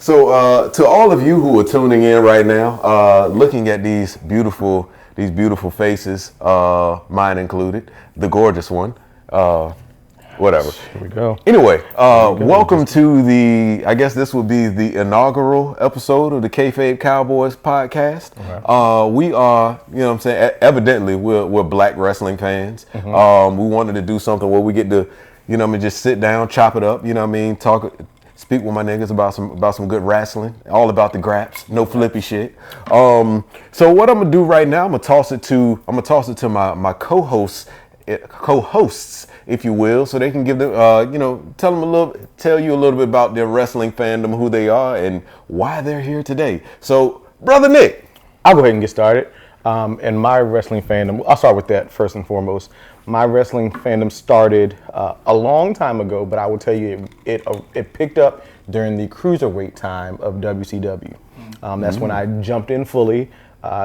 So to all of you who are tuning in right now, looking at these beautiful faces, mine included, the gorgeous one, whatever. Here we go. Anyway, welcome to I guess this will be the inaugural episode of the Kayfabe Cowboys podcast. Okay. We are, you know what I'm saying, evidently we're black wrestling fans. Mm-hmm. We wanted to do something where we get to, you know what I mean, just sit down, chop it up, you know what I mean, speak with my niggas about some good wrestling, all about the graps, no flippy shit. So what I'm gonna do right now, I'm gonna toss it to my co-hosts, if you will, so they can give them, tell you a little bit about their wrestling fandom, who they are, and why they're here today. So, brother Nick, I'll go ahead and get started. And my wrestling fandom, I'll start with that first and foremost. My wrestling fandom started a long time ago, but I will tell you it picked up during the cruiserweight time of WCW. That's when I jumped in fully.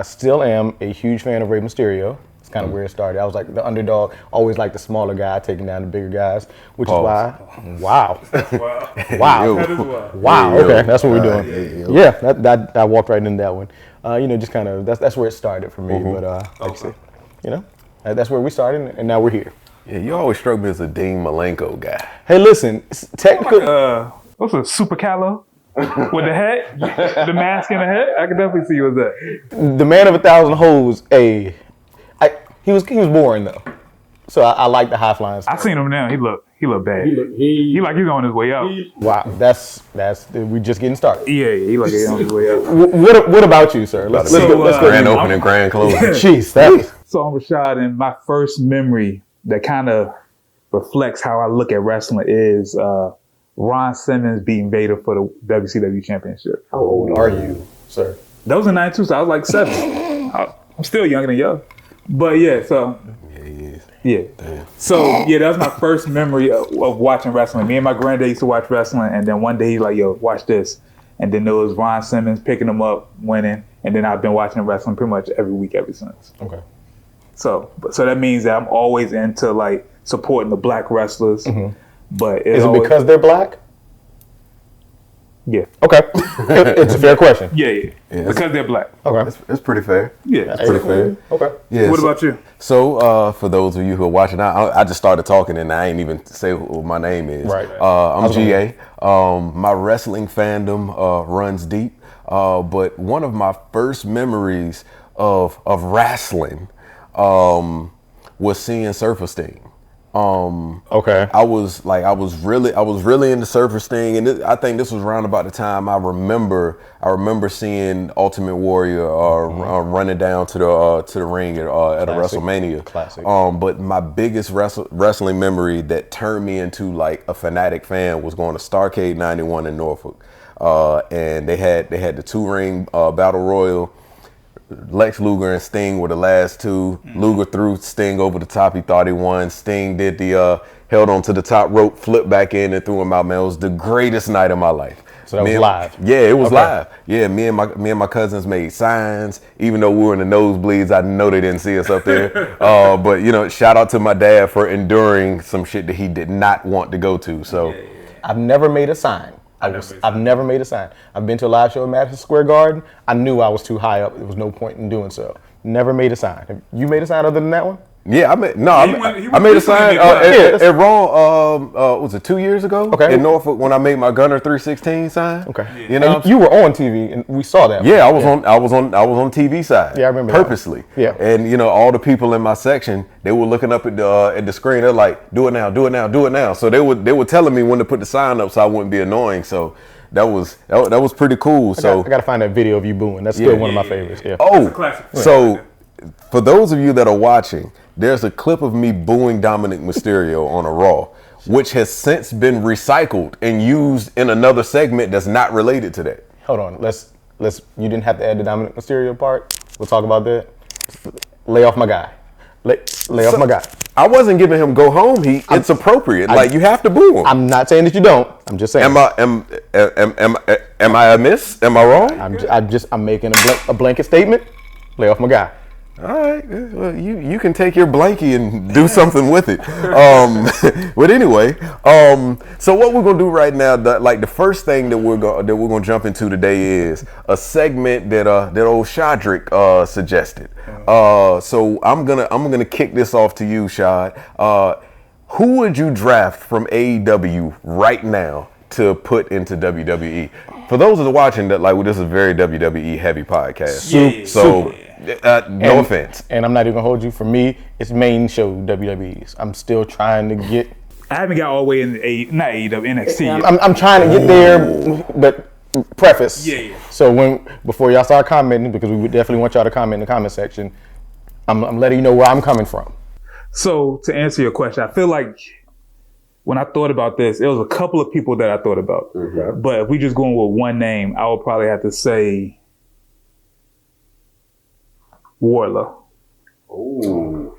Still am a huge fan of Rey Mysterio. It's kind of where it started. I was like the underdog, always like the smaller guy taking down the bigger guys, which is why. Wow. Wow. Okay, that's what we're doing. Yeah, I walked right into that one. Just kind of that's where it started for me. Mm-hmm. But like I said, that's where we started, and now we're here. Yeah, you always struck me as a Dean Malenko guy. Hey, listen, technically, what's a super calo with the hat, the mask and the hat? I can definitely see you as that. The man of 1,000 hoes. He was boring though, so I like the high flying stuff. I seen him now. He look bad. He like he's on his way out. Wow, that's we just getting started. Yeah, he like he's on his way out. What about you, sir? Let's go. Grand opening, grand closing. Jeez, So I'm Rashad, and my first memory that kind of reflects how I look at wrestling is Ron Simmons beating Vader for the WCW championship. How old are you, sir? That was in '92, so I was like 7. I'm still younger than you. But yeah, so yeah. Damn. So yeah, that was my first memory of watching wrestling. Me and my granddad used to watch wrestling, and then one day he's like, "Yo, watch this," and then there was Ron Simmons picking him up, winning, and then I've been watching wrestling pretty much every week ever since. Okay. So that means that I'm always into like supporting the black wrestlers. Mm-hmm. But is it because they're black? Yeah. Okay. It's a fair question. Yeah. Because they're black. Okay. It's pretty fair. Yeah. It's pretty fair. Okay. Yeah. What about you? So for those of you who are watching, I just started talking and I ain't even say what my name is. Right. I'm GA. My wrestling fandom runs deep. But one of my first memories of wrestling was seeing Surfer Sting. Okay. I was really into Surfer Sting, and I think this was around about the time I remember seeing Ultimate Warrior running down to the ring at a WrestleMania. Classic. But my biggest wrestling memory that turned me into like a fanatic fan was going to Starrcade '91 in Norfolk, and they had the 2-ring battle royal. Lex Luger and Sting were the last two. Luger threw Sting over the top. He thought he won. Sting did the held on to the top rope, flipped back in, and threw him out. Man, it was the greatest night of my life. So that was live. Yeah, it was live. Yeah, me and my cousins made signs. Even though we were in the nosebleeds, I know they didn't see us up there. But shout out to my dad for enduring some shit that he did not want to go to. So, I've never made a sign. I've never made a sign. I've been to a live show at Madison Square Garden. I knew I was too high up. There was no point in doing so. Never made a sign. Have you made a sign other than that one? Yeah, I made a sign at Raw. Was it 2 years ago? Okay. In Norfolk when I made my Gunner 316 sign. Okay. Yeah. You were on TV and we saw that. Yeah, I was on TV side. Yeah, I remember purposely. That. Yeah. And all the people in my section, they were looking up at the screen. They're like, "Do it now, do it now, do it now." So they were telling me when to put the sign up so I wouldn't be annoying. So that was pretty cool. I gotta find that video of you booing. That's still one of my favorites. Yeah. Oh, so for those of you that are watching, there's a clip of me booing Dominic Mysterio on a Raw, which has since been recycled and used in another segment that's not related to that. Hold on, let's. You didn't have to add the Dominic Mysterio part. We'll talk about that. Lay off my guy. Lay off my guy. I wasn't giving him go home heat. It's appropriate. Like you have to boo him. I'm not saying that you don't. I'm just saying. Am I amiss? Am I wrong? I'm making a blanket statement. Lay off my guy. All right, well, you can take your blankie and do something with it. But anyway, so what we're gonna do right now, the first thing that we're gonna jump into today is a segment that old Shadrick suggested. So I'm gonna kick this off to you, Shad. Who would you draft from AEW right now to put into WWE? For those that are watching, that this is a very WWE heavy podcast. No offense. And I'm not even gonna hold you. For me, it's main show WWE's. I'm still trying to get. I haven't got all the way in not AEW, NXT yet. I'm trying to get there, but preface. Yeah. So before y'all start commenting, because we would definitely want y'all to comment in the comment section, I'm letting you know where I'm coming from. So to answer your question, I feel like when I thought about this, it was a couple of people that I thought about. Mm-hmm. But if we just going with one name, I would probably have to say Wardlow. Ooh.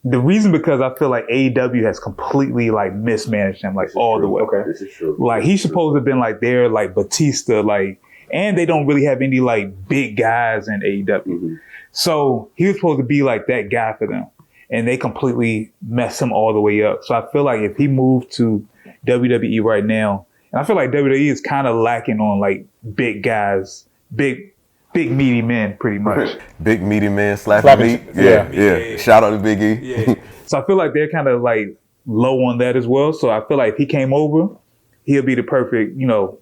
The reason because I feel like AEW has completely mismanaged him all the way. Okay, this is true. He's supposed to have been their Batista, and they don't really have any big guys in AEW. Mm-hmm. So he was supposed to be that guy for them. And they completely messed him all the way up. So I feel like if he moved to WWE right now, and I feel like WWE is kind of lacking on big guys, big meaty men, pretty much. Big meaty man slapping meat. Yeah. Shout out to Big E. Yeah. So I feel like they're kind of low on that as well. So I feel like if he came over, he'll be the perfect, and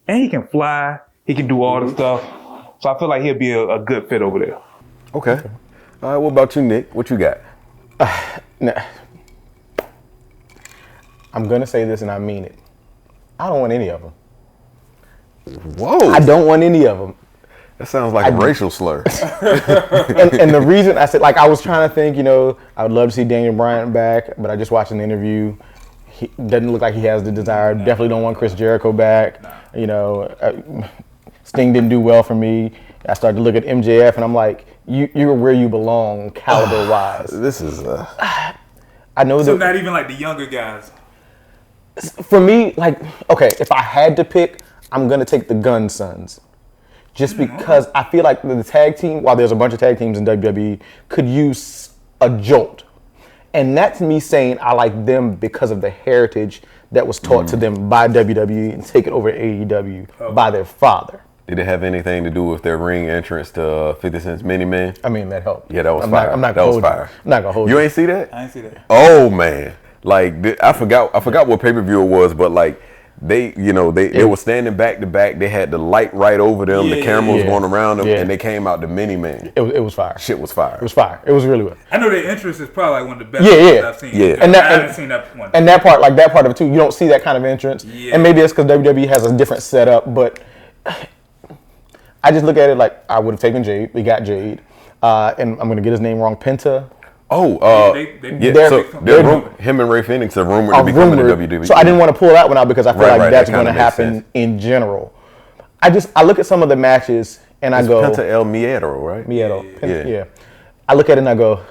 he can fly, he can do all the stuff. So I feel like he'll be a good fit over there. Okay. All right. What about you, Nick? What you got? Nah. I'm gonna say this and I mean it. I don't want any of them. Whoa! I don't want any of them. That sounds like a racial slur. and the reason I said, I was trying to think, I would love to see Daniel Bryan back, but I just watched an interview. He doesn't look like he has the desire. Definitely don't want Chris Jericho back. Sting didn't do well for me. I started to look at MJF and I'm like, you're where you belong, caliber wise. This is. I know so that. Not even the younger guys. For me, okay, if I had to pick, I'm gonna take the Gun Sons, just because I feel like the tag team, while there's a bunch of tag teams in WWE, could use a jolt, and that's me saying I like them because of the heritage that was taught to them by WWE and taken over AEW by their father. Did it have anything to do with their ring entrance to 50 Cent's Mini Man? I mean, that helped. Yeah, that was fire. I'm not that was fire. I'm not gonna hold you. You ain't see that? I ain't see that. Oh man, I forgot what pay-per-view it was, but they were standing back to back. They had the light right over them. The camera was going around them, and they came out the Mini Man. It was fire. Shit was fire. It was fire. It was really good. I know their entrance is probably one of the best ones I've seen. Yeah. And I haven't seen that one. And that part of it too, you don't see that kind of entrance. Yeah. And maybe it's because WWE has a different setup, but I just look at it I would have taken Jade. We got Jade. And I'm going to get his name wrong. Penta. Oh, him and Ray Phoenix are rumored to be coming to WWE. So I didn't want to pull that one out because I feel that's going to happen in general. I look at some of the matches and I go... Penta El Miedo, right? Miedo. Yeah. I look at it and I go,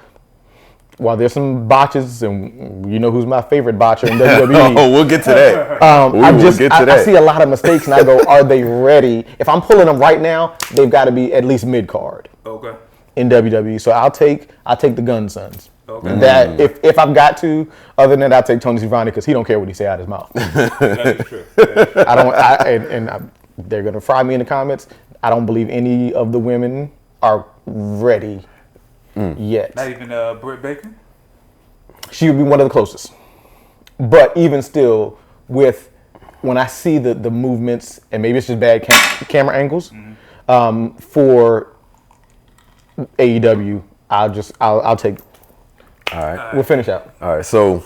while there's some botches, and you know who's my favorite botcher in WWE. Oh, we'll get to that. I see a lot of mistakes and I go, are they ready? If I'm pulling them right now, they've got to be at least mid-card. Okay. In WWE, so I'll take the Gun Sons. Okay. That if I've got to, other than that, I'll take Tony Schiavone because he don't care what he say out his mouth. That is true. They're gonna fry me in the comments. I don't believe any of the women are ready yet. Not even Britt Baker? She would be one of the closest. But even still, when I see the movements, and maybe it's just bad camera angles, for AEW, I'll take. All right. We'll finish out. All right. So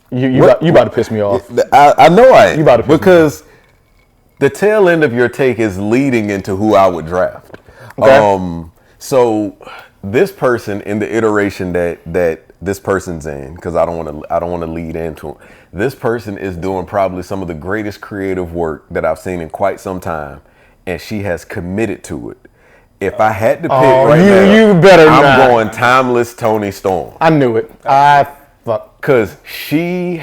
you about to piss me off. I know I am. You about to piss me off. Because the tail end of your take is leading into who I would draft. Okay. So this person in the iteration that this person's in, because I don't want to lead into him. This person is doing probably some of the greatest creative work that I've seen in quite some time, and she has committed to it. If I had to pick now, you better I'm going timeless Tony Storm. I knew it. Fuck. Because she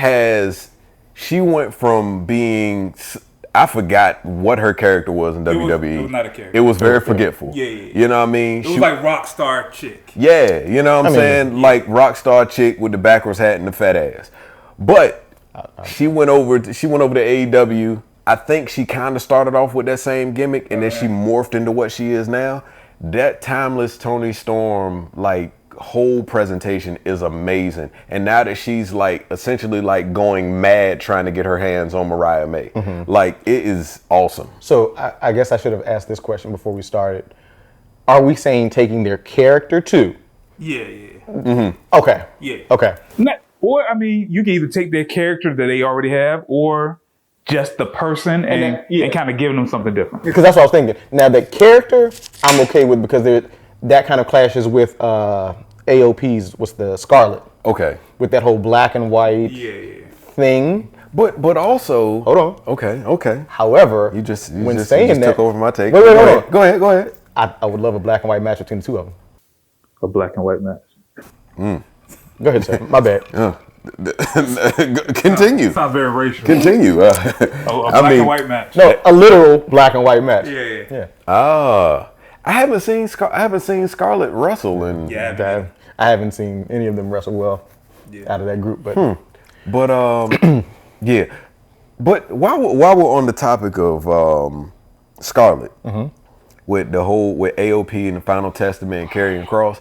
went from being, I forgot what her character was in WWE. It was not a character. It was very forgetful. Yeah. You know what I mean? It was like rock star chick. Yeah, you know what I'm saying? Like rock star chick with the backwards hat and the fat ass. But she went over to AEW. I think she kind of started off with that same gimmick, and then she morphed into what she is now. That timeless Toni Storm, like, whole presentation is amazing. And now that she's like essentially like going mad trying to get her hands on Mariah May, like, it is awesome. So I guess I should have asked this question before we started. Are we saying taking their character too? Yeah. Okay. Yeah. Okay. Or, I mean, you can either take their character that they already have, or just the person and kind of giving them something different. Because that's what I was thinking. Now, the character, I'm okay with, because that kind of clashes with AOP's, what's the Scarlet. Okay. With that whole black and white thing. But also, hold on. Okay. However, you just that, took over my take. Wait, hold on. Go ahead. I would love a black and white match between the two of them. A black and white match. Go ahead, sir. My bad. Continue. Sounds very racial. Continue. A black and white match. No, a literal black and white match. Yeah. I haven't seen Scarlett wrestle, and I haven't seen any of them wrestle well out of that group. But yeah. But while we're on the topic of Scarlett, with AOP and the Final Testament and Karrion Kross,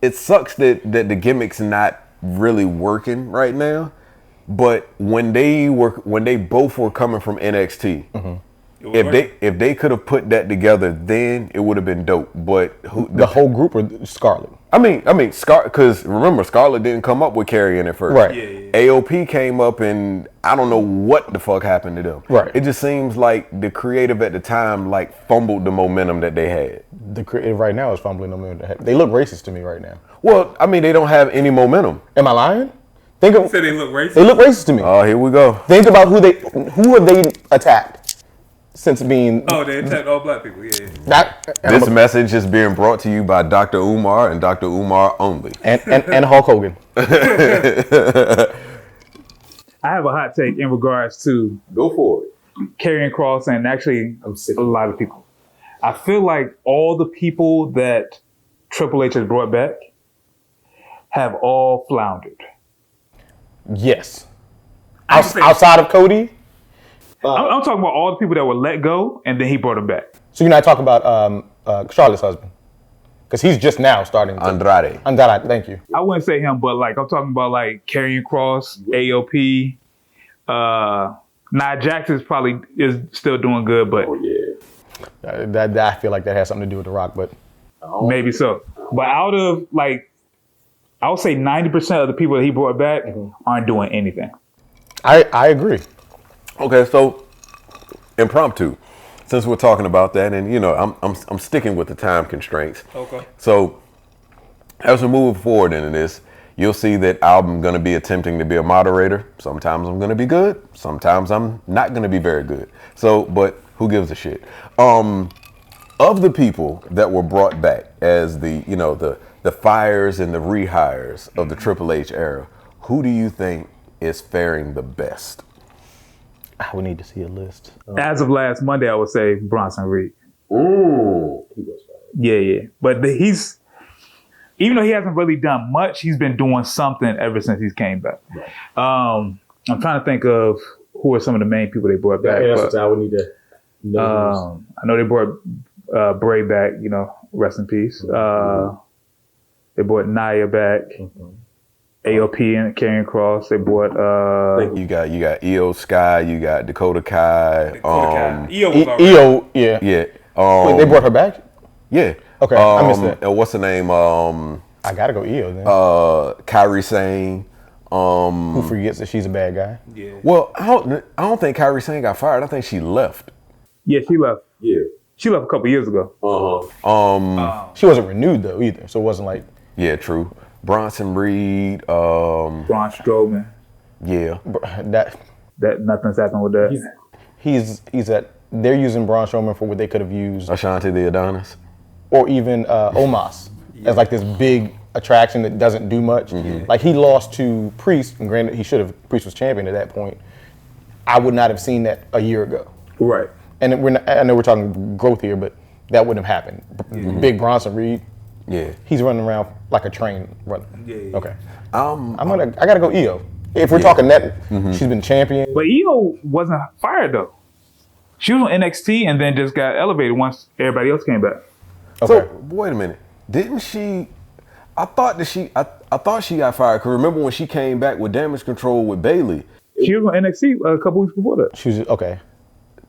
it sucks that the gimmick's not really working right now. But when they both were coming from NXT, if they could have put that together, then it would have been dope. But the whole group or Scarlett? I mean, because remember, Scarlett didn't come up with Karrion at first. Right. AOP came up, and I don't know what the fuck happened to them. Right. It just seems like the creative at the time like fumbled the momentum that they had. The creative right now is fumbling the momentum. They look racist to me right now. Well, I mean, they don't have any momentum. Am I lying? You said they look racist? They look racist to me. Oh, here we go. Think about who have they attacked since being. Oh, they attacked all black people. Yeah. This message is being brought to you by Dr. Umar and Dr. Umar only. And Hulk Hogan. I have a hot take in regards to Go for it. Karrion Kross and actually a lot of people. I feel like all the people that Triple H has brought back have all floundered. Yes. Outside of Cody? I'm talking about all the people that were let go and then he brought them back. So you're not talking about Charlotte's husband? Because he's just now starting. Andrade, thank you. I wouldn't say him, but like I'm talking about like Karrion Kross, AOP. Nia Jax is still doing good, but that I feel like that has something to do with The Rock, but maybe so. But out of like, I would say 90% of the people that he brought back aren't doing anything. I agree. Okay, so impromptu, since we're talking about that, and you know, I'm sticking with the time constraints. Okay. So as we're moving forward into this, you'll see that I'm going to be attempting to be a moderator. Sometimes I'm going to be good. Sometimes I'm not going to be very good. So, but who gives a shit? Of the people that were brought back as the fires and the rehires of the Triple H era, who do you think is faring the best? I would need to see a list. As of last Monday, I would say Bronson Reed. Ooh. Yeah. But even though he hasn't really done much, he's been doing something ever since he's came back. Right. I'm trying to think of who are some of the main people they brought back. I would need to know. I know they brought Bray back, rest in peace. They brought Nia back. AOP and Karrion Kross. They brought you got Io Sky, you got Dakota Kai. Io was Io, yeah. Yeah. Wait, they brought her back? Yeah. Okay, I missed that. What's the name? I gotta go Io then. Kairi Sane. Who forgets that she's a bad guy? Yeah. Well, I don't think Kairi Sane got fired. I think she left. Yeah, she left. Yeah. She left a couple years ago. She wasn't renewed though either, so it wasn't like. Yeah, true. Bronson Reed. Braun Strowman. Yeah. That nothing's happened with that. He's they're using Braun Strowman for what they could have used Ashanti the Adonis. or even Omos as like this big attraction that doesn't do much. Like he lost to Priest, and granted Priest was champion at that point. I would not have seen that a year ago. Right. And I know we're talking growth here, but that wouldn't have happened. Big Bronson Reed. Yeah. He's running around like a train running. Yeah. Okay. I gotta go EO. If we're talking that, she's been champion. But EO wasn't fired though. She was on NXT and then just got elevated once everybody else came back. Okay. So wait a minute. Didn't she? I thought she got fired. Cause remember when she came back with Damage Control with Bailey? She was on NXT a couple weeks before that. She was okay.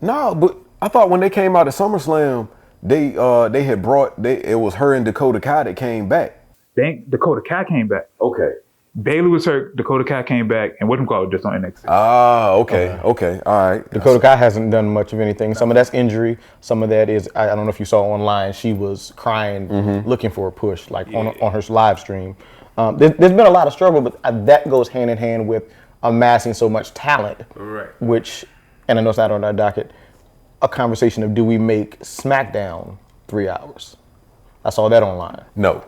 No, but I thought when they came out at Summerslam, they had it was her and Dakota Kai that came back. Dakota Kai came back. Okay. Bailey was hurt. Dakota Kai came back, and whatchamacallit just on NXT. Ah, okay, all right. Dakota Kai hasn't done much of anything. Some of that's injury. Some of that is I don't know if you saw online. She was crying, looking for a push, like on her live stream. There's been a lot of struggle, but that goes hand in hand with amassing so much talent. Right. Which, and I know it's not on our docket, a conversation of do we make SmackDown 3 hours? I saw that online. No.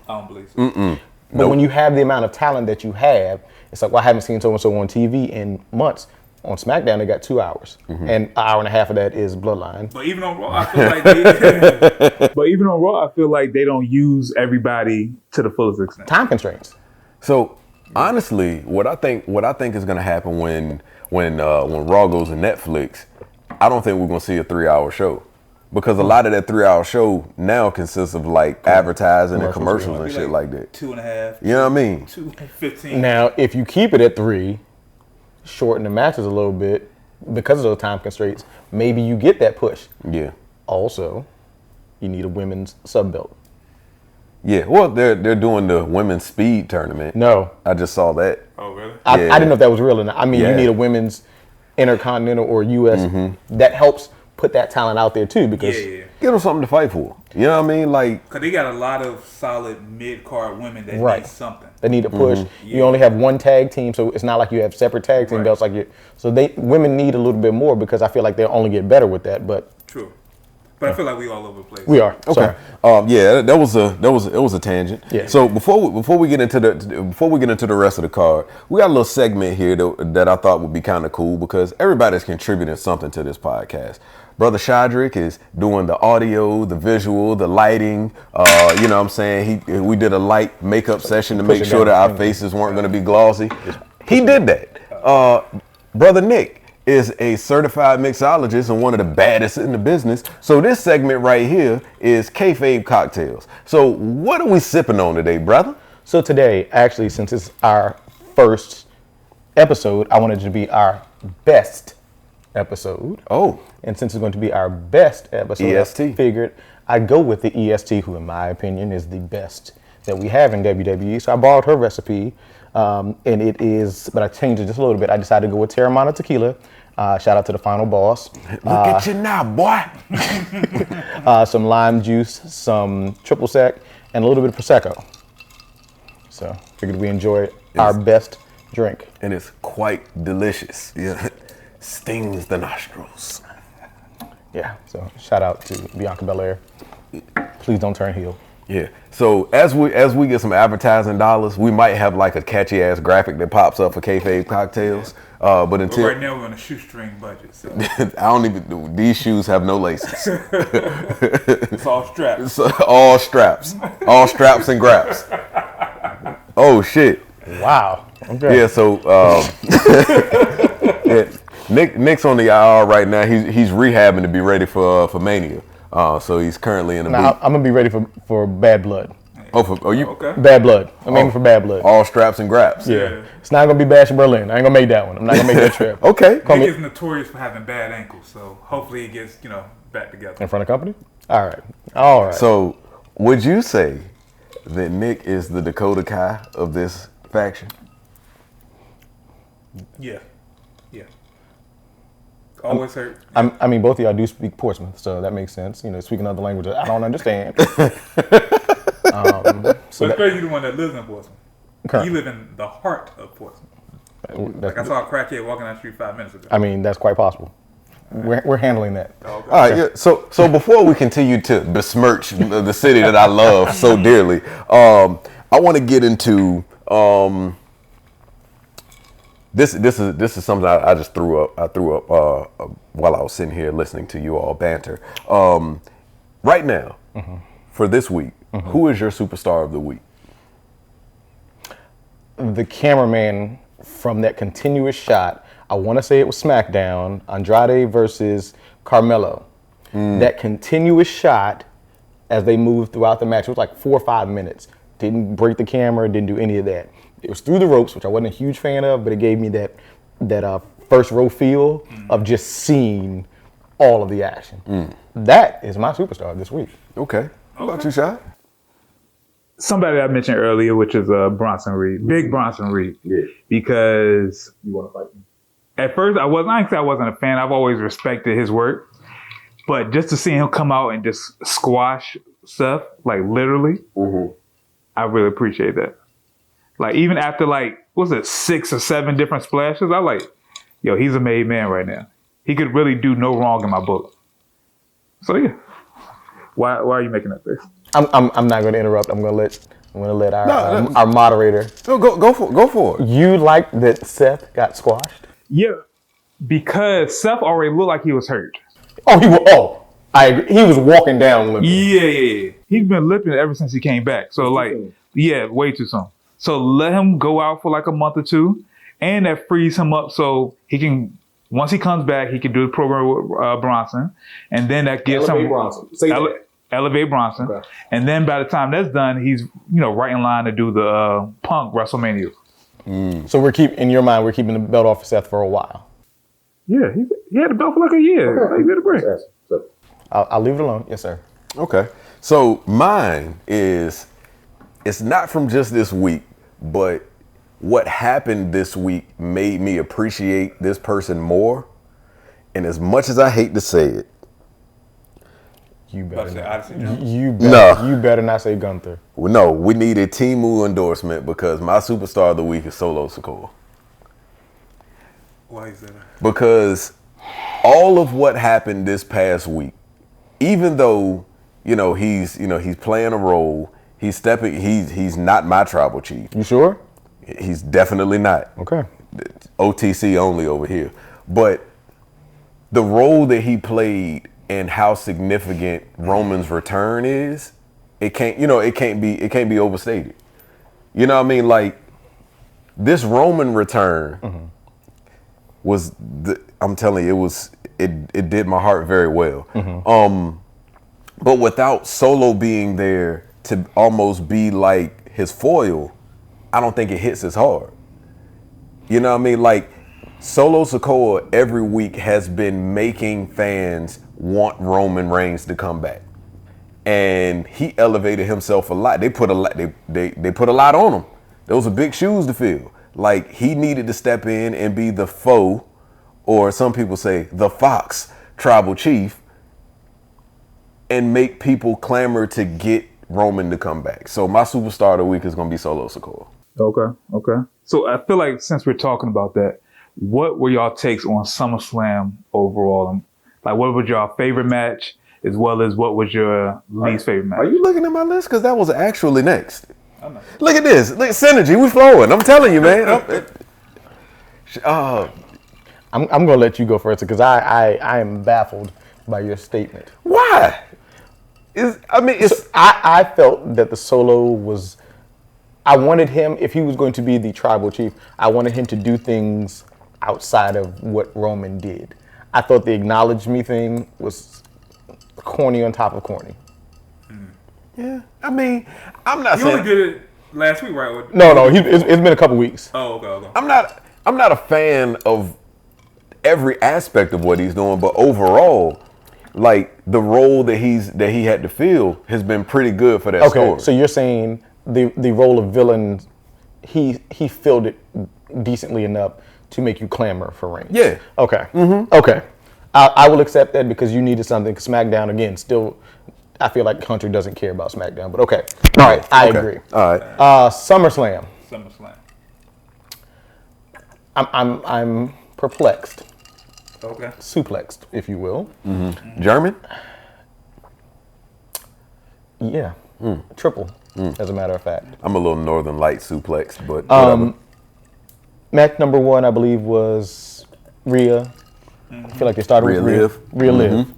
I don't believe so. But when you have the amount of talent that you have, it's like, well, I haven't seen so-and-so on TV in months. On SmackDown, they got 2 hours. And an hour and a half of that is Bloodline. But even on Raw, I feel like they don't use everybody to the fullest extent. Time constraints. So honestly, what I think is going to happen when Raw goes to Netflix, I don't think we're going to see a 3-hour show. Because a lot of that 3-hour show now consists of like advertising and commercials and shit like that. 2.5. You know what I mean? 2:15. Now, if you keep it at 3, shorten the matches a little bit because of those time constraints, maybe you get that push. Yeah. Also, you need a women's sub belt. Yeah. Well, they're doing the women's speed tournament. No. I just saw that. Oh, really? I didn't know if that was real or not. I mean, Yeah. you need a women's intercontinental or U.S. That helps put that talent out there too, because Give them something to fight for. You know what I mean? Like, because they got a lot of solid mid-card women that Right. need something. they need a push. You only have one tag team, so it's not like you have separate tag team belts like you. So women need a little bit more because I feel like they'll only get better with that. But True. But I feel like we all over the place. we are. okay. Sorry. Yeah, that was a tangent. Yeah. So before we get into the rest of the card, we got a little segment here that I thought would be kind of cool because everybody's contributing something to this podcast. Brother Shadrick is doing the audio, the visual, the lighting. You know what I'm saying? We did a light makeup session to make sure that our faces weren't going to be glossy. He did that. Brother Nick is a certified mixologist and one of the baddest in the business. So this segment right here is Kayfabe Cocktails. So what are we sipping on today, brother? So today, actually, since it's our first episode, I wanted it to be our best episode. Oh. And since it's going to be our best episode, EST. I figured I'd go with the EST, who in my opinion is the best that we have in WWE. So I borrowed her recipe, and it is, but I changed it just a little bit. I decided to go with Terramana Tequila. Shout out to the final boss. Look at you now, boy. Some lime juice, some triple sec, and a little bit of Prosecco. So figured we enjoy our best drink. And it's quite delicious. Yeah. Stings the nostrils. Yeah, so shout out to Bianca Belair. Please don't turn heel. Yeah. So as we get some advertising dollars, we might have like a catchy ass graphic that pops up for Kayfabe Cocktails. But until But right now we're on a shoestring budget, so I don't even. These shoes have no laces. it's all straps. So, all straps and graps. Oh shit. Wow. Okay. Yeah. So yeah, Nick's on the IR right now. He's rehabbing to be ready for Mania. So he's currently in the Now boot. I'm gonna be ready for Bad Blood. Oh, you Okay. Bad Blood. I'm aiming for Bad Blood. all straps and graps. Yeah. It's not gonna be Bash in Berlin. I ain't gonna make that one. I'm not gonna make that trip. Okay. Call Nick me is notorious for having bad ankles, so hopefully he gets back together. in front of company. All right. All right. So would you say that Nick is the Dakota Kai of this faction? Yeah. Always hurt. I mean, both of y'all do speak Portsmouth, so that makes sense. Speaking other languages I don't understand. But especially you the one that lives in Portsmouth. Correct. You live in the heart of Portsmouth. Like I That's, saw a crackhead walking down the street 5 minutes ago. I mean, that's quite possible. We're handling that. Okay. All right, yeah. So before we continue to besmirch the city that I love so dearly, I want to get into this is something I just threw up. I threw up while I was sitting here listening to you all banter. Right now, for this week, who is your superstar of the week? The cameraman from that continuous shot, I want to say it was SmackDown, Andrade versus Carmelo. That continuous shot as they moved throughout the match, it was like 4 or 5 minutes. Didn't break the camera, didn't do any of that. It was through the ropes, which I wasn't a huge fan of, but it gave me that first row feel of just seeing all of the action. That is my superstar this week. Okay. How about you, Shai? Somebody I mentioned earlier, which is Bronson Reed, big Bronson Reed. Yeah. Because You want to fight me? at first I wasn't a fan. I've always respected his work, but just to see him come out and just squash stuff, like literally, I really appreciate that. Like even after like, what's it, 6 or 7 different splashes, I like, yo, he's a made man right now. He could really do no wrong in my book. So yeah, why are you making that face? I'm not going to interrupt. I'm going to let our moderator. No, go for it. You like that Seth got squashed? Yeah, because Seth already looked like he was hurt. I agree. He was walking down limping. Yeah. He's been limping ever since he came back. So way too soon. So let him go out for like a month or 2, and that frees him up so he can. Once he comes back, he can do the program with Bronson, and then that gives him elevate Bronson, okay. And then by the time that's done, he's right in line to do the Punk WrestleMania. So in your mind, we're keeping the belt off of Seth for a while. Yeah, he had the belt for like a year. Okay. Like, give it a break. I'll leave it alone. Yes, sir. Okay. So mine is, it's not from just this week, but what happened this week made me appreciate this person more. And as much as I hate to say it, you better not say Gunther. No, we need a Temu endorsement because my superstar of the week is Solo Sikoa. Why is that? Because all of what happened this past week, even though he's playing a role, he's not my tribal chief. You sure? He's definitely not. Okay. OTC only over here. But the role that he played and how significant Roman's return is, it can't be overstated. You know what I mean? Like, this Roman return was I'm telling you, it did my heart very well. But without Solo being there to almost be like his foil, I don't think it hits as hard. You know what I mean? Like, Solo Sikoa every week has been making fans want Roman Reigns to come back. And he elevated himself a lot. They put a lot on him. Those are big shoes to fill. Like, he needed to step in and be the foe, or some people say the Fox tribal chief, and make people clamor to get Roman to come back. So my superstar of the week is going to be Solo Sikoa. Okay. So I feel like since we're talking about that, what were y'all takes on SummerSlam overall? Like, what was your favorite match, as well as what was your least favorite match? Are you looking at my list? Because that was actually next. Look at this. Look, synergy. We flowing. I'm telling you, man. I'm going to let you go first because I am baffled by your statement. Why? I felt that the Solo was. I wanted him, if he was going to be the tribal chief, I wanted him to do things outside of what Roman did. I thought the acknowledge me thing was corny on top of corny. Yeah, I mean, I'm not saying. You only did it last week, right? No, it's been a couple weeks. Oh, okay. I'm not a fan of every aspect of what he's doing, but overall, like, the role that he had to fill has been pretty good for that story. So you're saying the role of villain, he filled it decently enough to make you clamor for Reigns. Yeah. Okay. Okay. I will accept that because you needed something. SmackDown, again, still, I feel like Hunter doesn't care about SmackDown, but okay. All right, I agree. All right. SummerSlam. I'm perplexed. Okay. Suplexed, if you will. German? Yeah. Triple. as a matter of fact. I'm a little Northern Light suplex, but whatever. Match number 1, I believe, was Rhea. I feel like they started with Rhea Liv.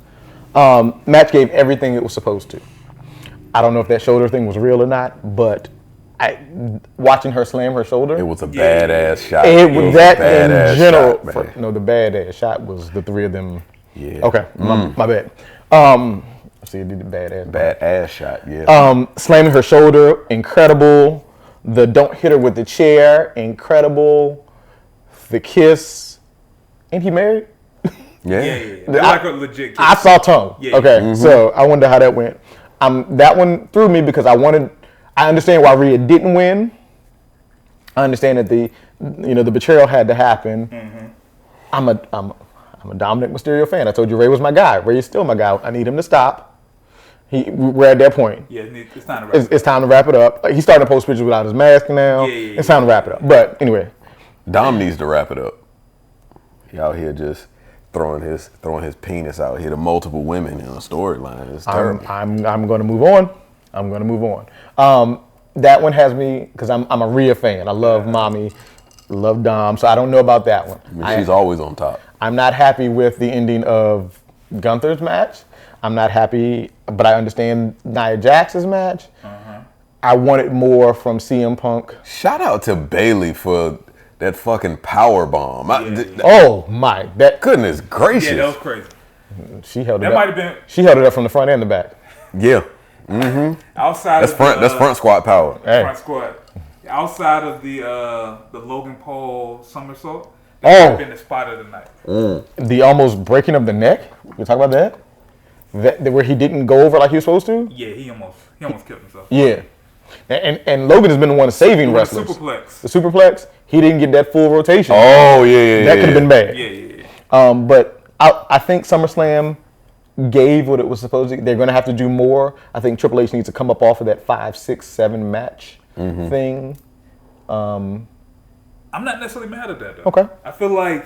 Match gave everything it was supposed to. I don't know if that shoulder thing was real or not, but watching her slam her shoulder, It was a badass shot. it was that badass in general. shot, man. No, the badass shot was the three of them. Yeah. Okay, my bad. See, it did the badass. Badass shot, yeah. Slamming her shoulder, incredible. The don't hit her with the chair, incredible. The kiss. Ain't he married? Yeah. They're like a legit kiss. I saw tongue. Yeah. Okay, so I wonder how that went. That one threw me because I understand why Rhea didn't win. I understand that the betrayal had to happen. I'm a Dominic Mysterio fan. I told you Ray was my guy. Ray is still my guy. I need him to stop. We're at that point. Yeah, it's time to wrap it up. It's time to wrap it up. He's starting to post pictures without his mask now. Yeah. It's time to wrap it up. But anyway, Dom needs to wrap it up. He out here just throwing his penis out here to multiple women in a storyline. It's terrible. I'm going to move on. That one has me because I'm a Rhea fan. I love Mommy, love Dom. So I don't know about that one. I mean, she's always on top. I'm not happy with the ending of Gunther's match. I'm not happy, but I understand Nia Jax's match. I wanted more from CM Punk. Shout out to Bailey for that fucking power bomb. Oh my! Goodness gracious. Yeah, that was crazy. She held it That up. might have been She held it up from the front and the back. Yeah. outside That's of that's front squat power. Hey. front squat. Outside of the Logan Paul somersault, Oh. that might have been the spot of the night. The almost breaking of the neck. We talk about that. That where he didn't go over like he was supposed to. Yeah, he almost killed himself. Yeah. And Logan has been the one saving The wrestlers. superplex. The superplex. He didn't get that full rotation. Oh yeah. that could have been bad. Yeah. But I think SummerSlam gave what it was supposed to. They're going to have to do more. I think Triple H needs to come up off of that 5, 6, 7 match thing. I'm not necessarily mad at that though. Okay. I feel like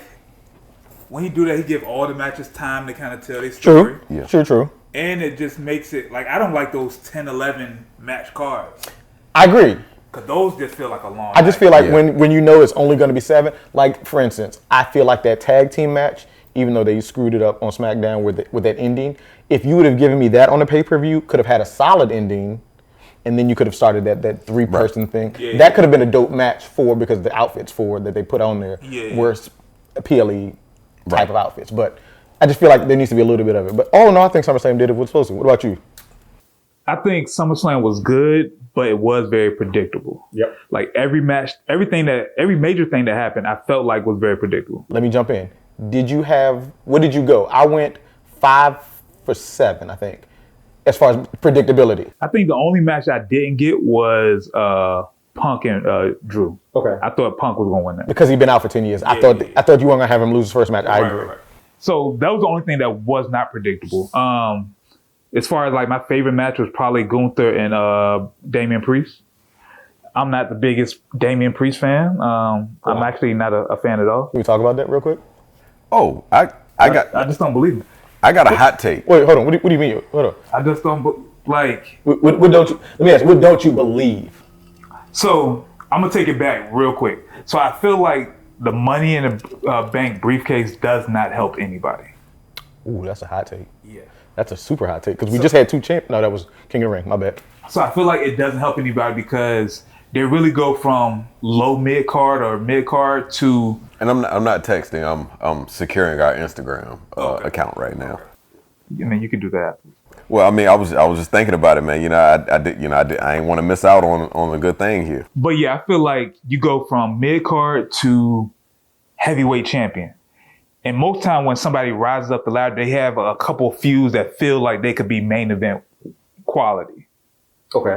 when he do that, he give all the matches time to kind of tell their story. True. Yeah. True. And it just makes it like I don't like those 10, 11 match cards I agree. because those just feel like a long. I just feel like Yeah. when you know it's only going to be 7, like for instance, I feel like that tag team match, even though they screwed it up on SmackDown with that ending, if you would have given me that on the pay-per-view, could have had a solid ending, and then you could have started that 3-person thing. Yeah, that could have been a dope match because the outfits that they put on there Yeah. were PLE type of outfits. But I just feel like there needs to be a little bit of it. But all in all, I think SummerSlam did it was supposed to. What about you? I think SummerSlam was good, but it was very predictable. Yep. Like every match, every major thing that happened, I felt like was very predictable. Let me jump in. What did you go? I went 5 for 7, I think, as far as predictability. I think the only match I didn't get was Punk and Drew. Okay. I thought Punk was going to win that. Because he'd been out for 10 years. I thought you weren't going to have him lose his first match. I agree. Right. So that was the only thing that was not predictable. As far as like my favorite match was probably Gunther and Damian Priest. I'm not the biggest Damian Priest fan. I'm actually not a fan at all. Can we talk about that real quick? Oh, I just don't believe it. got a hot take. Wait, hold on. What do you mean? Hold on. I just don't like. What don't you? Let me ask. What don't you believe? So I'm gonna take it back real quick. So I feel like the Money in the Bank briefcase does not help anybody. Ooh, that's a hot take. Yeah. That's a super hot take because we just had 2 champions. No, that was King of the Ring. My bad. So I feel like it doesn't help anybody because they really go from low mid card or mid card to. And I'm not texting. I'm securing our Instagram account right now. I mean, you can do that. Well, I mean, I was just thinking about it, man. I ain't want to miss out on a good thing here. But yeah, I feel like you go from mid card to heavyweight champion. And most time when somebody rises up the ladder, they have a couple of feuds that feel like they could be main event quality. Okay.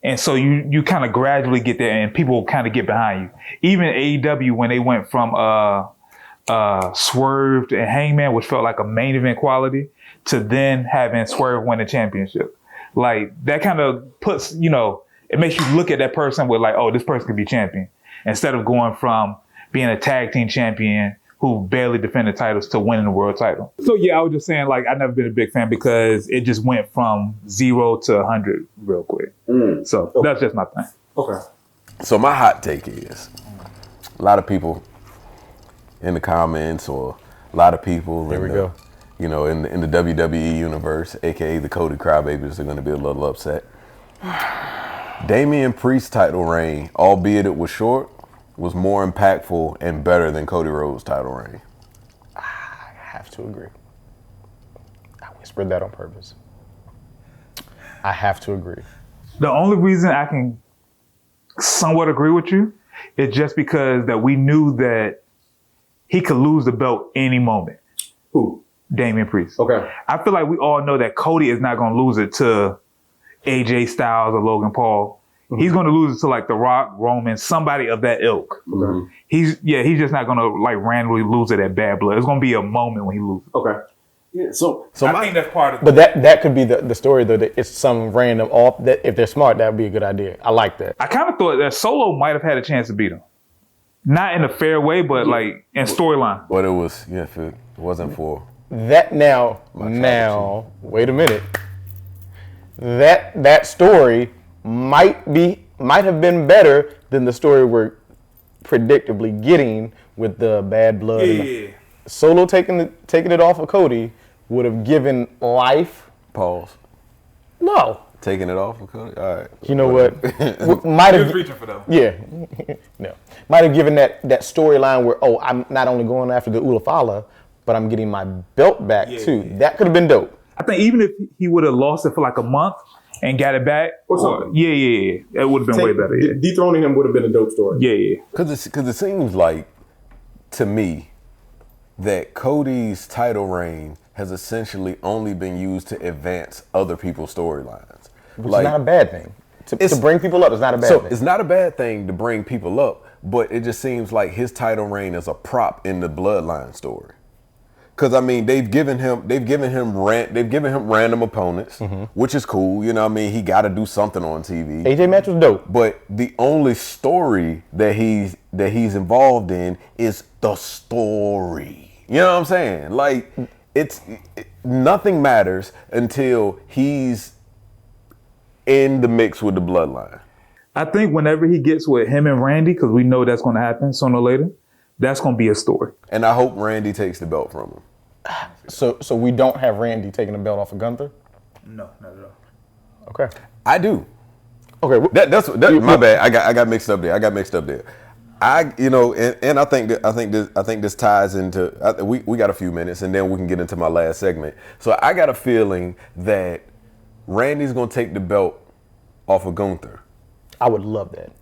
And so you kind of gradually get there and people kind of get behind you. Even AEW, when they went from Swerve and Hangman, which felt like a main event quality, to then having Swerve win the championship. Like that kind of puts, it makes you look at that person with like, oh, this person could be champion. Instead of going from being a tag team champion who barely defended titles to winning the world title. So yeah, I was just saying like I've never been a big fan because it just went from 0 to 100 real quick. So that's just my thing. Okay. So my hot take is a lot of people in the comments or a lot of people you know, in the WWE universe, aka the Cody Crybabies, are going to be a little upset. Damian Priest's title reign, albeit it was short, was more impactful and better than Cody Rhodes' title reign. I have to agree. I whispered that on purpose. I have to agree. The only reason I can somewhat agree with you is just because that we knew that he could lose the belt any moment. Who? Damian Priest. Okay. I feel like we all know that Cody is not going to lose it to AJ Styles or Logan Paul. Mm-hmm. He's going to lose it to like The Rock, Roman, somebody of that ilk. Mm-hmm. He's just not going to like randomly lose it at Bad Blood. It's going to be a moment when he loses. Okay. Yeah, so I think that's part of it. But that could be the story though. That it's some random off. That if they're smart, that would be a good idea. I like that. I kind of thought that Solo might have had a chance to beat him. Not in a fair way, but like in storyline. But it was, if it wasn't for that now, wait a minute. That story might have been better than the story we're predictably getting with the Bad Blood. Yeah. Solo taking it off of Cody would have given life. Pause. No. Taking it off of Cody? All right. You know what? Might have reaching for them. Yeah. No. Might have given that storyline where, I'm not only going after the Ulafala, but I'm getting my belt back too. Yeah. That could have been dope. I think even if he would have lost it for like a month and got it back, or something. Yeah. It would have been way better. Yeah. Dethroning him would have been a dope story. Yeah. Because it seems like, to me, that Cody's title reign has essentially only been used to advance other people's storylines. Which is not a bad thing. To bring people up is not a bad thing. So it's not a bad thing to bring people up, but it just seems like his title reign is a prop in the bloodline story. Because I mean, they've given him random opponents, which is cool. You know what I mean? He got to do something on TV. AJ match was dope. But the only story that he's involved in is the story. You know what I'm saying? Like nothing matters until he's in the mix with the bloodline. I think whenever he gets with him and Randy, because we know that's going to happen sooner or later, that's going to be a story. And I hope Randy takes the belt from him. So we don't have Randy taking the belt off of Gunther? No, not at all. Okay. I do. Okay. That's my bad. I got mixed up there. I think this ties into. We got a few minutes, and then we can get into my last segment. So I got a feeling that Randy's gonna take the belt off of Gunther. I would love that.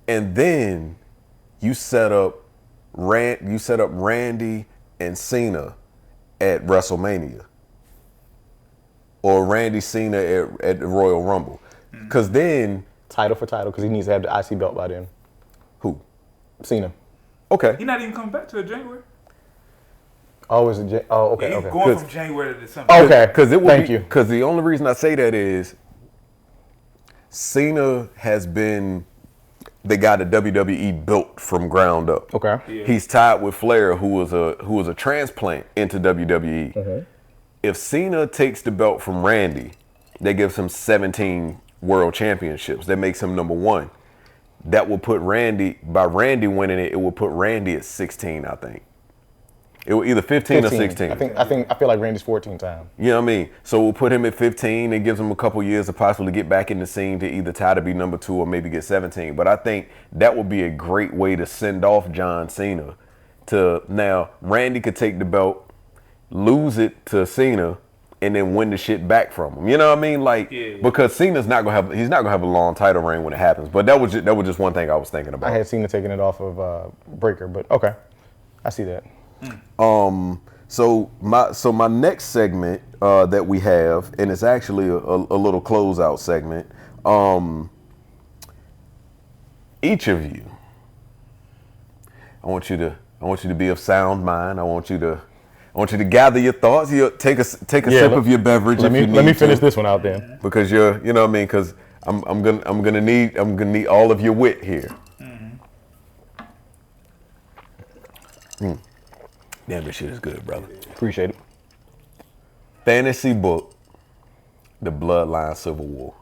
And then you set up Randy and Cena at WrestleMania, or Randy Cena at the Royal Rumble, because then title for title, because he needs to have the IC belt by then. Who? Cena. Okay. He's not even coming back to January. Oh, is it? Okay. He's Okay. going from January to December. Okay. Thank you. Because the only reason I say that is Cena has been the guy that WWE built from ground up. Okay. Yeah. He's tied with Flair, who was a transplant into WWE. Mm-hmm. If Cena takes the belt from Randy, that gives him 17 world championships. That makes him number one. That will put Randy, by Randy winning it, it will put Randy at 16, I think. It will either 15 or 16. I feel like Randy's 14 time. You know what I mean? So we'll put him at 15. It gives him a couple years to possibly get back in the scene to either tie to be number 2 or maybe get 17. But I think that would be a great way to send off John Cena. To now, Randy could take the belt, lose it to Cena, and then win the shit back from him. You know what I mean? Like, because Cena's not gonna have a long title reign when it happens. But that was just one thing I was thinking about. I had Cena taking it off of Breaker, but okay, I see that. So my next segment that we have, and it's actually a little closeout segment. Each of you, I want you to be of sound mind. I want you to gather your thoughts. You take a sip of your beverage. Let me finish this one out then, because you know what I mean. Because I'm gonna need all of your wit here. Damn, this shit is good, brother. Appreciate it. Fantasy book, The Bloodline Civil War.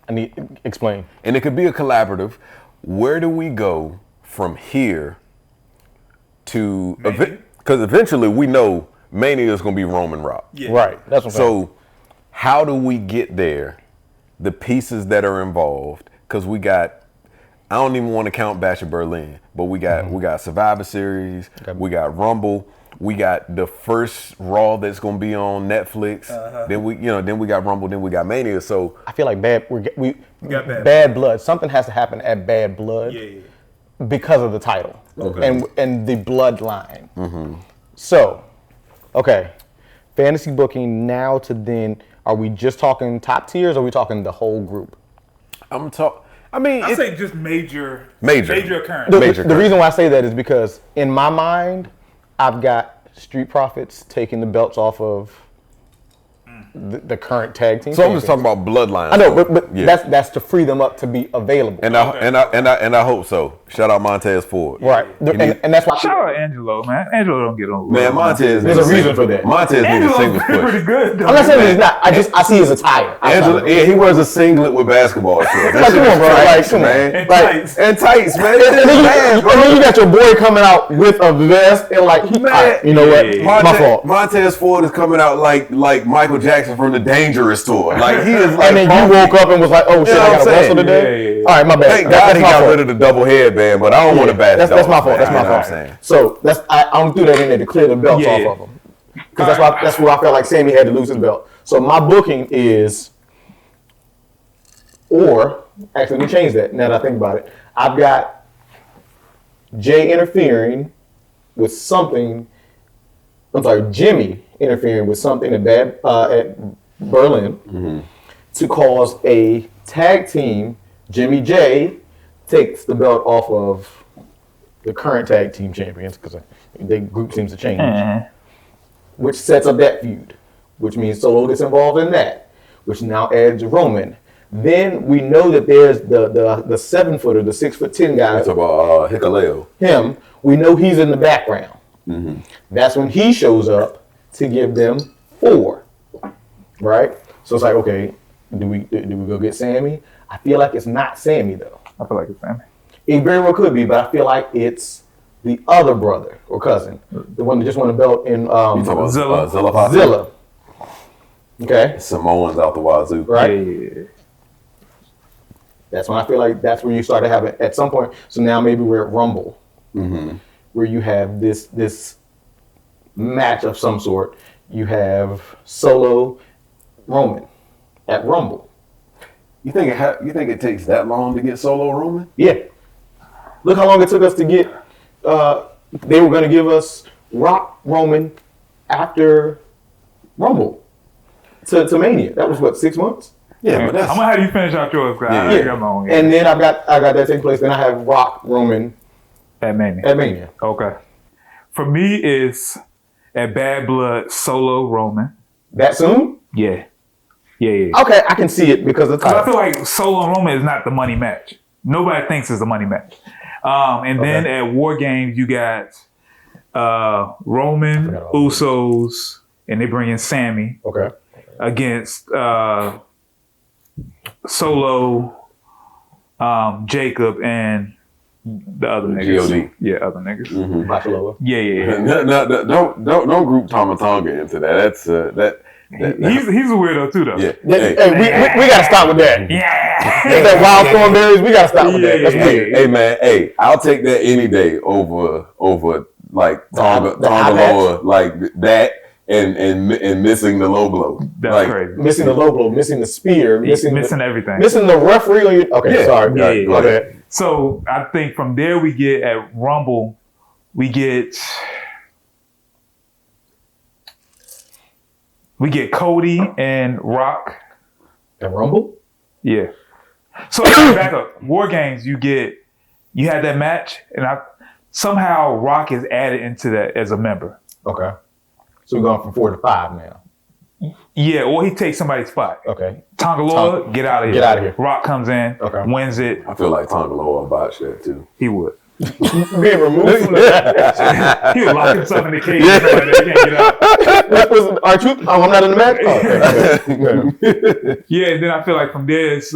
I need explain. And it could be a collaborative. Where do we go from here to because eventually we know Mania is going to be Roman Rock. Yeah. Right. That's what I'm saying. So how do we get there? The pieces that are involved, because we got, I don't even want to count Bash of Berlin, but we got Survivor Series, we got Rumble, we got the first Raw that's going to be on Netflix. Then we got Rumble, then we got Mania. So I feel like we got bad blood. Something has to happen at Bad Blood because of the title and the bloodline. So, okay, fantasy booking now to then. Are we just talking top tiers, or are we talking the whole group? I say just major occurrence. The reason why I say that is because in my mind, I've got Street Profits taking the belts off of the current tag team. So I'm just talking about bloodline. I know, but that's to free them up to be available. And I hope so. Shout out Montez Ford. Right, and that's why. Shout out Angelo, man. Angelo don't get on. Man, Montez. There's a reason for that. Montez needs a singles push. Pretty good. I'm not saying he's not. I see his attire. Angelo, he wears a singlet with basketball shorts. Like, come on, bro. Like, come man. And Tights, man. And then you got your boy coming out with a vest and like, you know what? My fault. Montez Ford is coming out like Michael Jackson from the Dangerous tour. Like he is like. And then you woke up and was like, oh shit, I got to wrestle today. All right, my bad. Thank God he got rid of the double headband, but I don't want to bash. That's my fault. That's my fault. So I'm threw that in there to clear the belts off of them, because that's where I felt like Sammy had to lose his belt. So my booking is, or actually let me change that. Now that I think about it, I've got Jay interfering with something. I'm sorry, Jimmy interfering with something at Berlin to cause a tag team. Jimmy J takes the belt off of the current tag team champions, because the group seems to change, which sets up that feud, which means Solo gets involved in that, which now adds Roman. Then we know that there's the 7-footer, the 6'10" guy. It's about Hikaleo. Him. We know he's in the background. That's when he shows up to give them 4, right? So it's like, okay, do we go get Sammy? I feel like it's not Sammy though. I feel like it's Sammy. It very well could be, but I feel like it's the other brother or cousin, the one that just won a belt in Zilla. Okay. Samoans out the wazoo. Right. Yeah. That's when I feel like that's where you start to have it at some point. So now maybe we're at Rumble, where you have this match of some sort. You have Solo, Roman at Rumble. You think it takes that long to get Solo Roman? Yeah. Look how long it took us to get. They were going to give us Rock Roman after Rumble to Mania. That was what, 6 months? Yeah, but that's. I'm gonna have you finish out yours, guys. And then I got that taking place. Then I have Rock Roman at Mania. Okay. For me, it's at Bad Blood Solo Roman. That soon? Yeah. Okay, I can see it because I feel like Solo and Roman is not the money match. Nobody thinks it's the money match. Then at War Games, you got Roman, Usos, and they bring in Sammy. Okay. Against Solo, Jacob, and the other niggas. G.O.D. Yeah, other niggas. Bachelor. Yeah. Don't group Tomatonga into that. He's a weirdo too, though. Yeah. Hey, we gotta stop with that. Yeah. That wild thornberries, we gotta stop with that. That's weird. Hey man, I'll take that any day over like Tonga Loa, like that and missing the low blow. That's like, crazy. Missing the low blow, missing the spear, missing everything. Missing the referee on your sorry. Go ahead. So I think from there we get at Rumble, we get Cody and Rock. At Rumble? Yeah. So back up. War Games, you had that match, and somehow Rock is added into that as a member. Okay. So we're going from 4 to 5 now. Yeah, or he takes somebody's spot. Okay. Tonga Loa, get out of here. Get out of here. Rock comes in, wins it. I feel like Tonga Loa botched that too. He would. Being removed from the match. He would lock himself in the cage. Like that. He can't get out. That was R-Truth. Oh, I'm not in the match. Oh, okay. Yeah, and then I feel like from there it's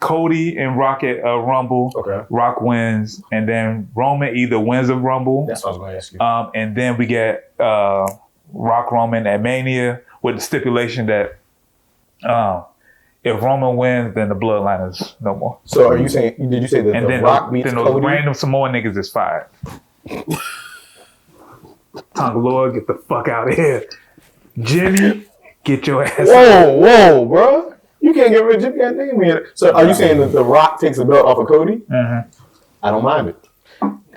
Cody and Rock at Rumble. Okay. Rock wins, and then Roman either wins a Rumble. That's what I was going to ask you. And then we get Rock Roman at Mania with the stipulation that if Roman wins, then the bloodline is no more. So are you saying? Did you say that And the then Rock beats then those Cody? random Samoan niggas is fired. Tongue Lord, get the fuck out of here. Jimmy, get your ass out. Whoa, bro! You can't get rid of Jimmy. Goddamn man. So are you saying that the Rock takes the belt off of Cody? Mm-hmm. I don't mind it.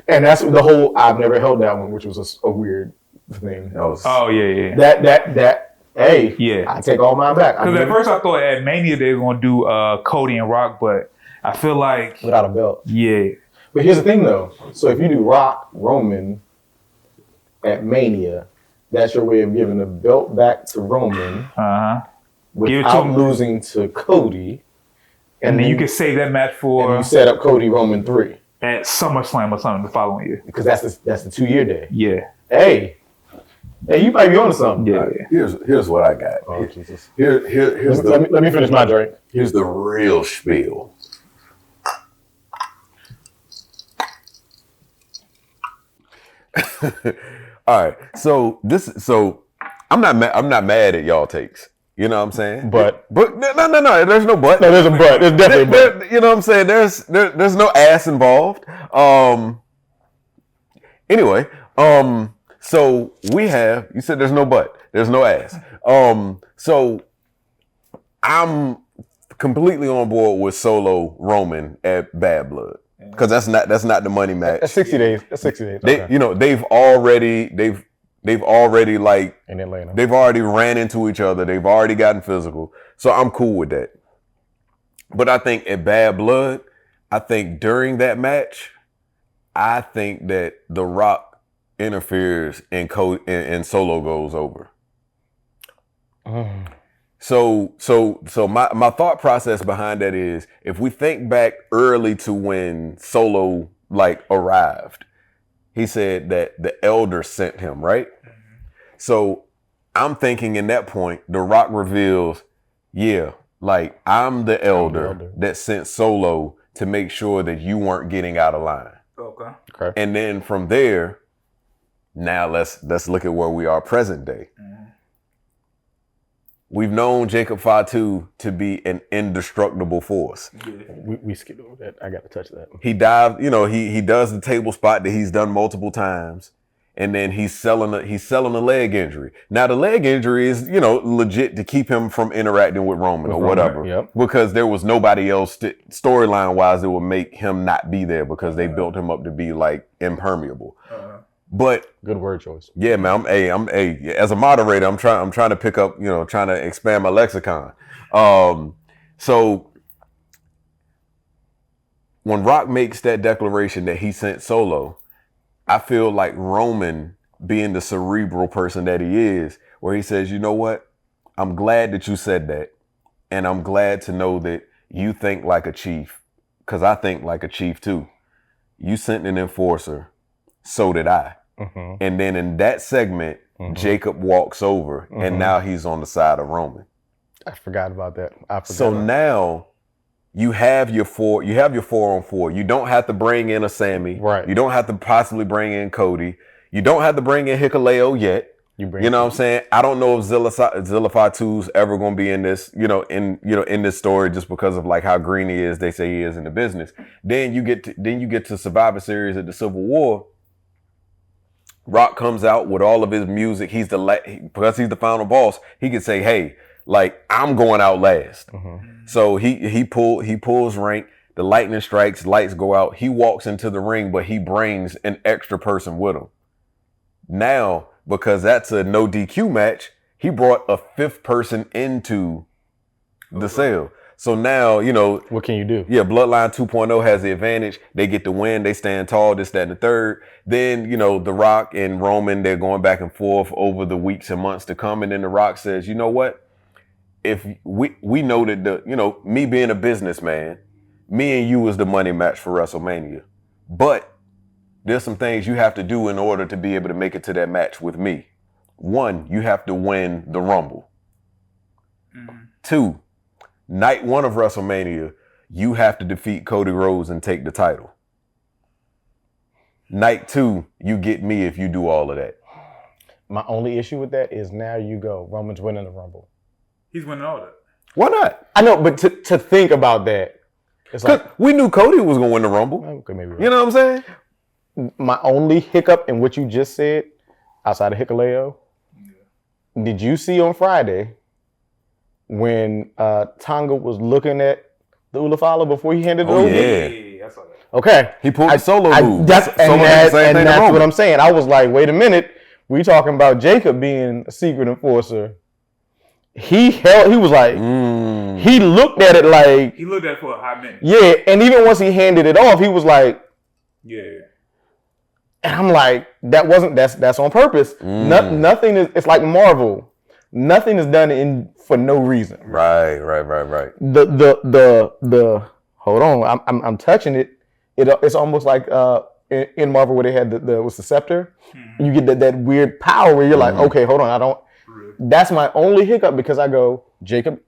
And that's the whole. I've never held that one, which was a weird thing. Oh yeah. That. Hey, Yeah. I take all mine back. Because at first I thought at Mania they were gonna do Cody and Rock, but I feel like without a belt. yeah. But here's the thing, though. So if you do Rock Roman at Mania, that's your way of giving the belt back to Roman without losing to Cody. And then you can save that match for and you set up Cody Roman 3 at SummerSlam or something the following year. because that's the 2-year day. Yeah. Hey, you might be onto something. Yeah. Here's what I got. Oh Jesus. Here's Let me finish my drink. Here's the real spiel. All right, so I'm not mad at y'all takes. You know what I'm saying? But no, there's no but. No, there's a but. There's definitely a but. You know what I'm saying? There's no ass involved. Anyway, so we have, you said there's no but, there's no ass. So I'm completely on board with Solo Roman at Bad Blood. Because that's not the money match. That's 60 days. That's 60 days. Okay. They've already like in Atlanta. They've already ran into each other. They've already gotten physical. So I'm cool with that. But I think at Bad Blood, I think during that match, I think that The Rock interferes and Solo goes over. So my thought process behind that is, if we think back early to when Solo like arrived, he said that the elder sent him, right? So I'm thinking in that point, The Rock reveals, yeah, like I'm the elder that sent Solo to make sure that you weren't getting out of line. Okay. And then from there, now let's look at where we are present day. We've known Jacob Fatu to be an indestructible force. We skipped over that. I got to touch that. He dived, he does the table spot that he's done multiple times, and then he's selling a leg injury. Now the leg injury is, legit to keep him from interacting with Roman or whatever. Yep. Because there was nobody else storyline wise that would make him not be there, because they built him up to be like impermeable. But good word choice. Yeah, man. I'm as a moderator, I'm trying to pick up, trying to expand my lexicon. So when Rock makes that declaration that he sent Solo, I feel like Roman, being the cerebral person that he is, where he says, you know what? I'm glad that you said that. And I'm glad to know that you think like a chief, because I think like a chief too. You sent an enforcer. So did I. Mm-hmm. And then in that segment, Jacob walks over, and now he's on the side of Roman. I forgot about that. So now you have your 4-on-4. You don't have to bring in a Sammy. Right. You don't have to possibly bring in Cody. You don't have to bring in Hikuleo yet. You know what I'm saying? I don't know if Zilla Fatu's ever going to be in this, in this story, just because of like how green he is. They say he is in the business. Then you get to Survivor Series at the Civil War. Rock comes out with all of his music. Because he's the final boss. He can say, "Hey, like I'm going out last." So he pulls rank. The lightning strikes. Lights go out. He walks into the ring, but he brings an extra person with him. Now, because that's a no DQ match, he brought a 5th person into the cell. So now, what can you do? Yeah, Bloodline 2.0 has the advantage. They get the win. They stand tall, this, that, and the third. Then, The Rock and Roman, they're going back and forth over the weeks and months to come. And then The Rock says, you know what? If we know that me being a businessman, me and you was the money match for WrestleMania. But there's some things you have to do in order to be able to make it to that match with me. 1, you have to win the Rumble. 2, night 1 of WrestleMania, you have to defeat Cody Rhodes and take the title. Night 2, you get me if you do all of that. My only issue with that is now you go, Roman's winning the Rumble. He's winning all that. Why not? I know, but to think about that, it's like we knew Cody was going to win the Rumble. Okay, maybe right. You know what I'm saying? My only hiccup in what you just said, outside of Hikaleo, did you see on Friday when Tonga was looking at the Ulafala before he handed it over? Yeah, I saw that. Okay. He pulled the solo move. That's what I'm saying. I was like, wait a minute. We talking about Jacob being a secret enforcer. He was like, he looked at it like. He looked at it for a hot minute. Yeah, and even once he handed it off, he was like. Yeah. And I'm like, that's on purpose. Nothing is, it's like Marvel. Nothing is done for no reason. Right. The hold on, I'm touching it. It's almost like in Marvel where they had the scepter. You get that weird power where you're like, okay, hold on, that's my only hiccup because I go, Jacob,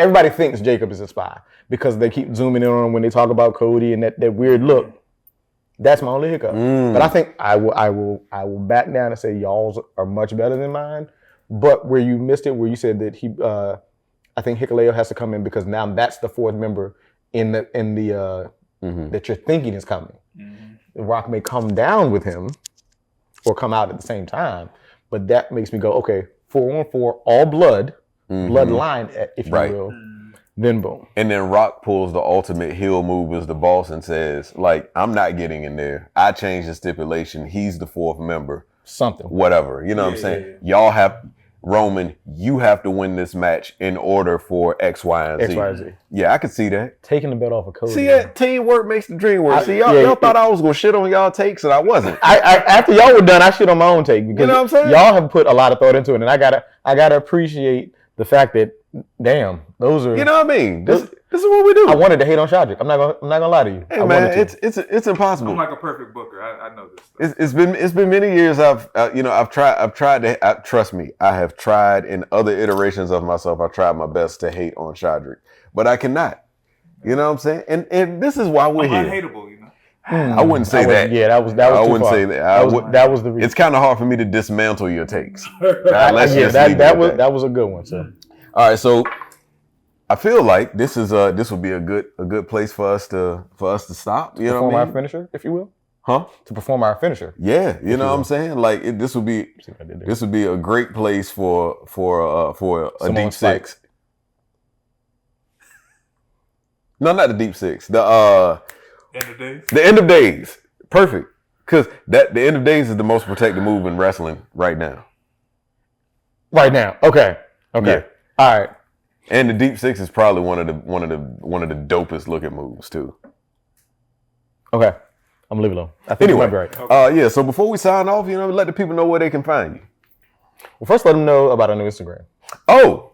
everybody thinks Jacob is a spy because they keep zooming in on him when they talk about Cody and that weird look. That's my only hiccup. But I think I will back down and say y'all's are much better than mine. But where you missed it, where you said that I think Hikaleo has to come in because now that's the 4th member in the that you're thinking is coming. The Rock may come down with him or come out at the same time, but that makes me go, okay, 4-on-4, all blood, bloodline, if you will. Then boom. And then Rock pulls the ultimate heel move as the boss and says, like, I'm not getting in there. I changed the stipulation. He's the 4th member. Something. Whatever. You know what I'm saying? Y'all have, Roman, you have to win this match in order for X, Y, and Z. X, Y, and Z. Yeah, I could see that. Taking the belt off of Cody. See that? Teamwork makes the dream work. See, y'all thought I was going to shit on y'all takes and I wasn't. After y'all were done, I shit on my own take because you know what I'm saying? Y'all have put a lot of thought into it, and I gotta appreciate the fact that, damn, those are. You know what I mean? This is what we do. I wanted to hate on Shadrick. I'm not gonna lie to you. Hey man, it's impossible. I'm like a perfect booker. I know this stuff. It's been many years. I've tried to trust me. I have tried in other iterations of myself. I tried my best to hate on Shadrick, but I cannot. You know what I'm saying? And this is why we're here. Unhateable, you know. I wouldn't say that. Yeah, that was. I too wouldn't far. say that. That was the reason. It's kind of hard for me to dismantle your takes. That was a good one. So. All right, so I feel like this would be a good place for us to stop. You know what I mean? Our finisher, if you will. Huh? To perform our finisher. Yeah, you know what I'm saying? Like this would be a great place for a deep six. No, not the deep six. The End of days. The end of days. Perfect. Because the end of days is the most protected move in wrestling right now. Right now. Okay. Yeah. All right. And the deep six is probably one of the dopest looking moves too. Okay. I'm gonna leave it alone. I think you might be right. Yeah. So before we sign off, let the people know where they can find you. Well, first let them know about our new Instagram. Oh,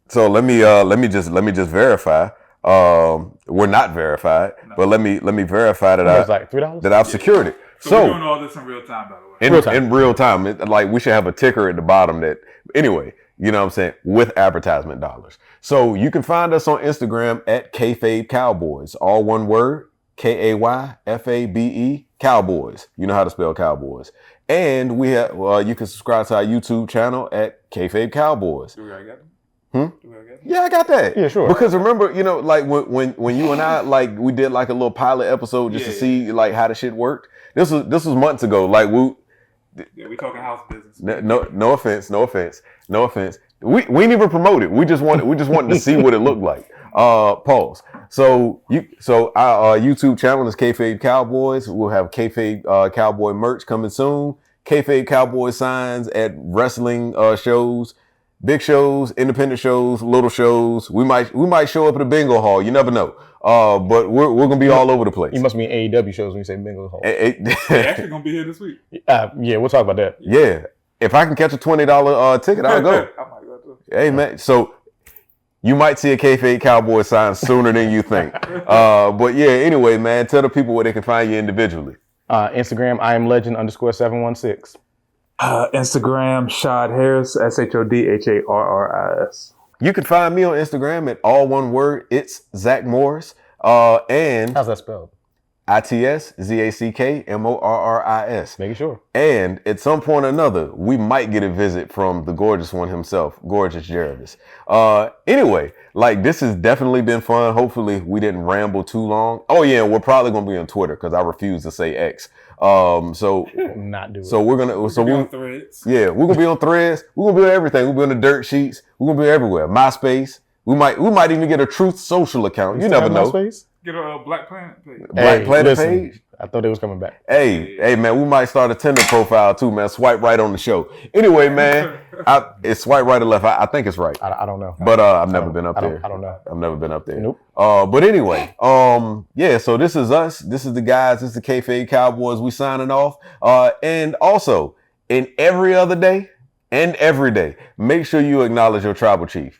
so let me just verify. We're not verified, but let me verify that It's like $3? that I've secured it. So we're doing all this in real time, by the way. In real time. Like we should have a ticker at the bottom that anyway, you know what I'm saying, with advertisement dollars. So you can find us on Instagram at Kayfabe Cowboys, all one word, Kayfabe Cowboys. You know how to spell Cowboys. And we have you can subscribe to our YouTube channel at Kayfabe Cowboys. Do we already got it? Yeah, I got that. Yeah, sure. Because remember, like when you and I we did like a little pilot episode just to see like how the shit worked. This was months ago. Like we talking house business. No offense. We ain't even promoted. We just wanted to see what it looked like. Pause. So our YouTube channel is Kayfabe Cowboys. We'll have Kayfabe Cowboy merch coming soon. Kayfabe Cowboy signs at wrestling shows. Big shows, independent shows, little shows. We might show up at a bingo hall. You never know. But we're gonna be all over the place. You must mean AEW shows when you say bingo hall. They're actually gonna be here this week. Yeah, we'll talk about that. Yeah, if I can catch a $20 ticket, I'll go. I might go too. Hey man, so you might see a Kayfabe Cowboy sign sooner than you think. But yeah, anyway, man, tell the people where they can find you individually. Instagram, I am legend_716. Instagram, Shad Harris, SHODHARRIS. You can find me on Instagram at all one word. It's Zach Morris. And How's that spelled? ITSZACKMORRIS. Making sure. And at some point or another, we might get a visit from the gorgeous one himself, Gorgeous Jervis. Anyway, like this has definitely been fun. Hopefully we didn't ramble too long. Oh yeah, we're probably gonna be on Twitter because I refuse to say X. So Not do it. so we're gonna so on Threads. Yeah, we're gonna be on Threads. We're gonna be on everything. We'll be on the dirt sheets. We're gonna be everywhere. MySpace. We might even get a Truth Social account. You never know. MySpace? Get a Black Planet page. Black Planet page. I thought it was coming back. Hey, man, we might start a Tinder profile too, man. Swipe right on the show. Anyway, man, it's swipe right or left. I think it's right. I don't know. But I've never been up there. I don't know. I've never been up there. Nope. But anyway, yeah. So this is us. This is the guys. This is the Kayfabe Cowboys. We signing off. And also, in every other day and every day, make sure you acknowledge your tribal chief.